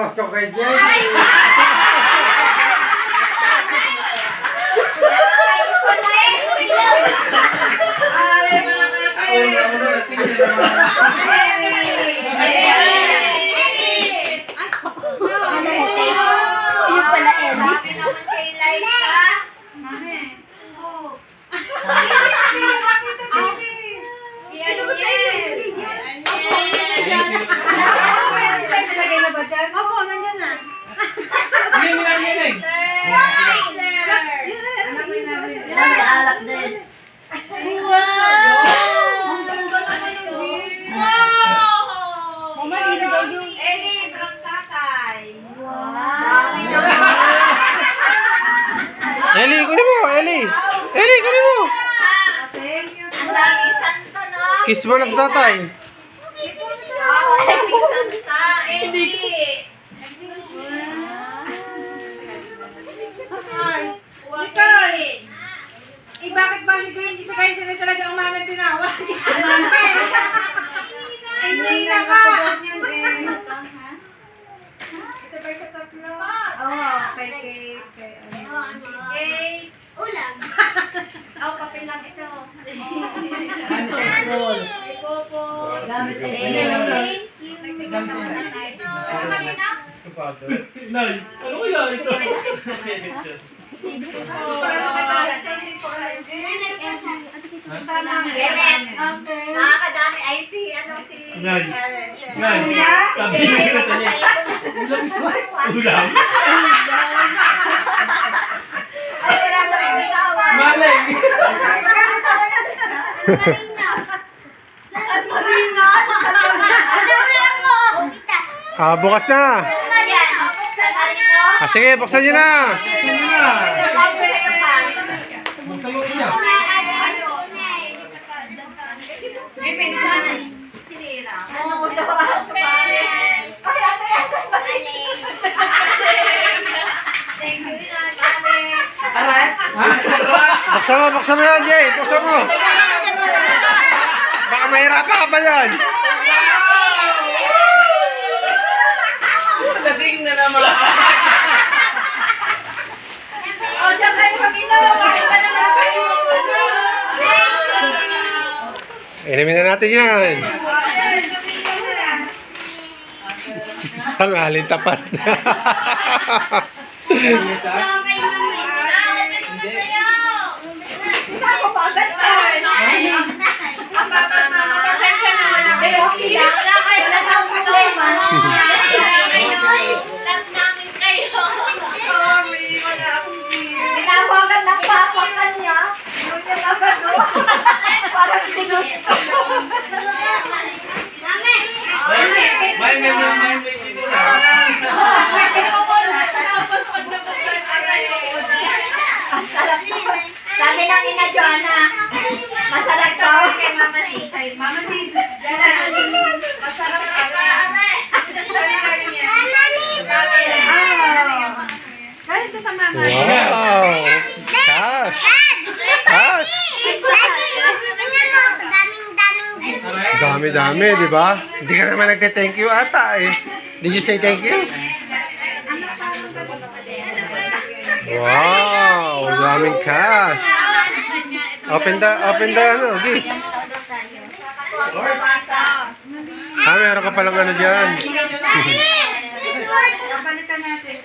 ipopost ko kay Jen. Yung pala, Ellie. Opo, nandiyan na. Nag-aalak din. Mama, sino daw yung... Ellie, from tatay. Eli, kunin mo! Eli! Eli, kunin mo! Ang dami santo, no? Kiss mo na sa tatay. Bakit ba ko hindi sa kayo sila talaga ang mama tinawag? Hindi na ka! Ito ba sa tatlo? Oo, kay Ulam. Oh, papel lang ito. Control. Kay Popo. Gamit din. Nay, ano kaya ito? Nakakadami ay si Nay. Nay. Sabi ko na sa niya. Ulam. Malay. Bukas na. Sige, buksan niyo na. Magsalot niya. Buksan mo yan, Jay. Buksan mo. Baka mahirapan ka pa yan. Lasing na naman. O, dyan kayo mag-inom. Bakit ba naman kayo? Inumin na natin yan. Ang halin tapat. Ang babat mama, pasensya naman ako. Okay lang. Wala tayong problema. Love namin kayo. Sorry, wala akong beer. Tinawagan ng papa kanya. Hindi niya nagano. Parang ginusto. Mami! May dito na. Sabi ng ina Joanna, masarap to. Kay Mama T. Mama T. Masarap ka. Galing to sa mama. Wow. Cash. Cash. Dami-dami, di ba? Hindi ka naman nagka-thank you ata eh. Did you say thank you? Wow, daming cash. Open the ano, gift. Meron ka palang ano dyan. Balikan natin.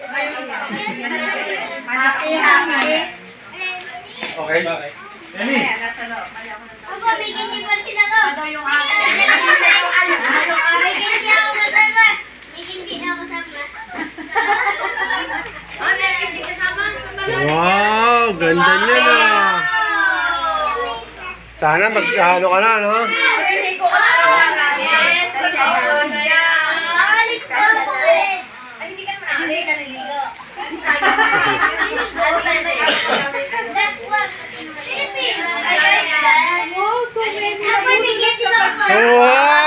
Happy, happy. Okay. Emi. Papa, may hindi pa rin ako. Ano yung akin? May hindi ako kasama. May hindi ako kasama. Wow, ganda niya na. Sana mag-ano ka na, no? Alis ko, alis. Hindi ka naman alis. Hindi ka naliligo. That's what. Wow, so many. Ako bigyan sila ko. Wow!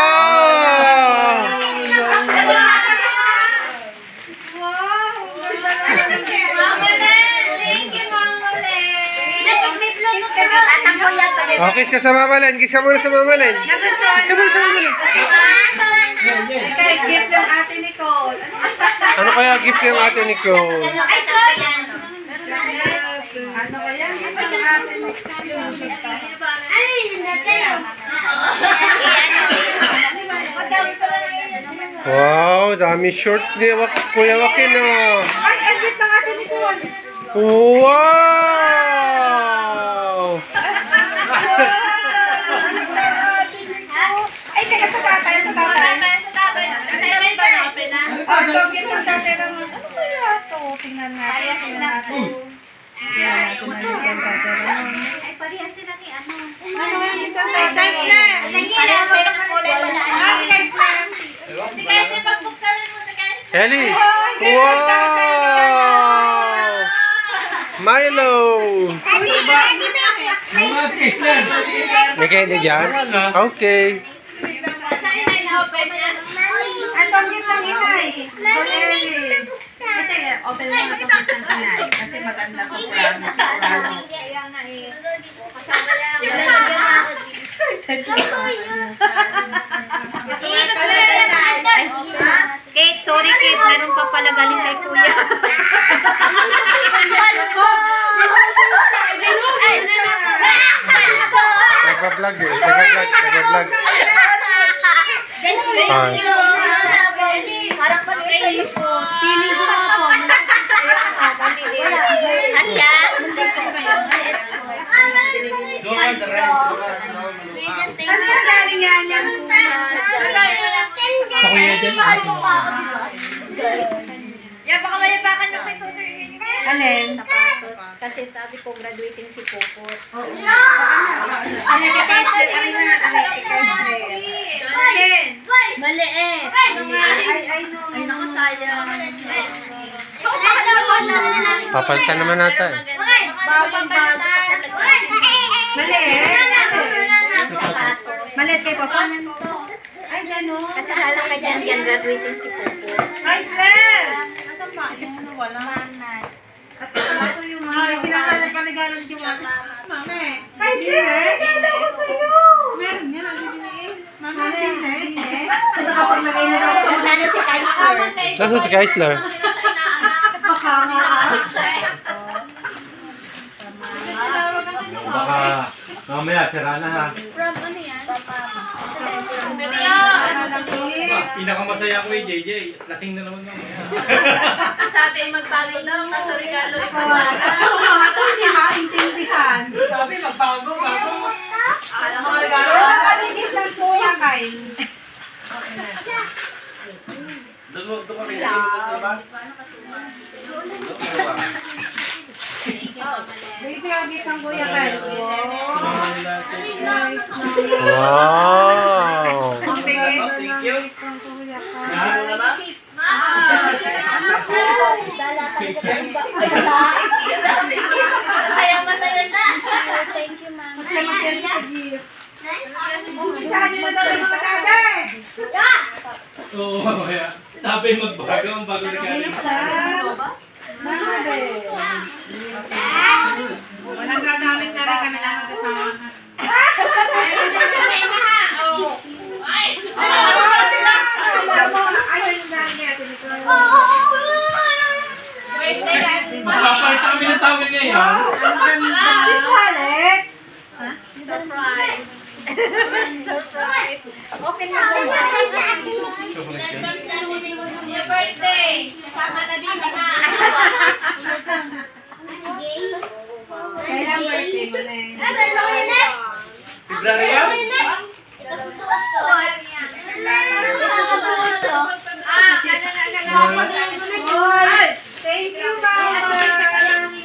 Oh, kiss ka sa Mama Len. Kiss ka muna sa Mama Len. Nagustuhan Kiss ka muna sa Mama Len. Kay gift ng ate Nicole. Ano kaya gift yung ate Nicole? Ano kaya gift ng ate Nicole? Wow, dami short ni Kuya Joaquin, oh. Ay, ang gift ng ate Nicole. Wow! Ay, teka, sa tatay, sa tatay. Ang gift ng tatay naman. Ano kaya ito? Tingnan natin. Tingnan natin. Tingnan natin ang gift ng tatay naman. Ano ang gift ng tatay? Ellie! Wow! Milo! Mas Kessler. May candy dyan? Okay. Ang gift ng inay. Open mo na itong gift ng inay. Kasi maganda ko promise. Kate, sorry Kate, meron pa pala galing kay Kuya. Nagpa-vlog eh. Nagpa-vlog. Feeling ko nga po. Asya? Doon ka rin. Ano yung galing yan? Sa kuya dyan. Yan, baka mayapakan yung kay Tutor. Alin? Sapatos. Kasi sabi ko graduating si Popot. Ano yung kay Tutor? Ano na? Alin? Maliit. Ay, naku, sayang. Papalitan naman natin. Bagong-bago pa talaga. Maliit? Sapatos. Maliit kay Papa? Ay, gano'n. Kasi hala ka dyan, graduating si Popot. Ay, sir! Asan ba? Yung ano, wala. Manay. Kaso yung mga... Ay, kinakalat pa regalan yung mga... Mama eh. Ay, sir! Ganda ko sa'yo! Meron yan, ang dinigay. Mama, din eh. Nakapag-lagay na daw sa... Sana si Kaiser. Nasa si Keisler? Baka nga. Baka mamaya, sira na ha. From ano yan? Pinakamasaya ko eh, JJ. Lasing na naman mamaya. Sabi, magbago lang. Nasa regalo ni Papa. Oo nga, ito hindi maintindihan. Sabi, magbago. Alam mo, regalo. Ano yung gift ng Kuya Kyle? Doon ka rin. Diba? Baby, ang gift ng Kuya Kyle. Wow! Ang bigay Thank you. ng Kuya Kyle. Ano na ba? Masaya siya. Thank you, ma'am. Masaya sa gift. Isahan niyo na daw yung mga tatay. So, mamaya. Sabi magbago ang bago regalo. Walang gagamit na rin kami na mag-asawa na. Makapalit kami ng tawin ngayon. This wallet? Surprise. Surprise. Open na po. Your birthday. Kasama na din ha. Kailan birthday mo na yun? Tibra na yan? Ito susuot ko. Ito susuot ko. Thank you, Mama. Mama, thank you!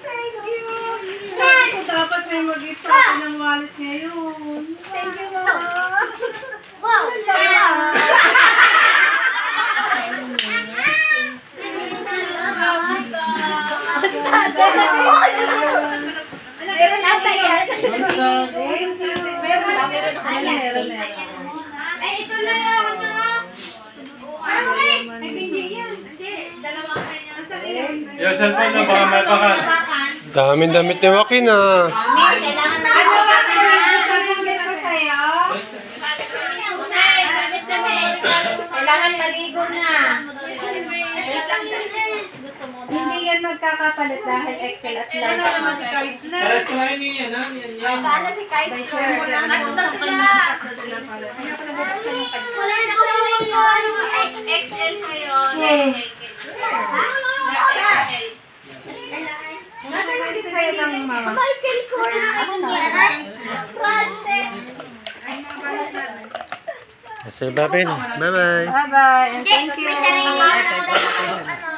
Thank you! Ako dapat may mag-gift sa akin ng wallet ngayon. Thank you, Mama. Wow. Meron ata yan. Meron ba? Meron. Ay, ito na. Ano? Ay, hindi yan. Hindi Yung cellphone na baka may bakal. Daming damit ni Joaquin ah. Kailangan na Ano ba sabihin ko sa'yo? Kailangan maligo na. Hindi yan magkakapalit dahil XL at large. Ano naman si Kaisler? Pares ko lang yun yan, ha? Yan. Paano si Kaisler? Ano na sila? Wala na ko XL sa'yo. Nasaan din sa'yo ng mama? Michael ko na nangyari. Say bye, Ben. Bye-bye. Bye-bye and Hindi, thank you. may sarili na ano.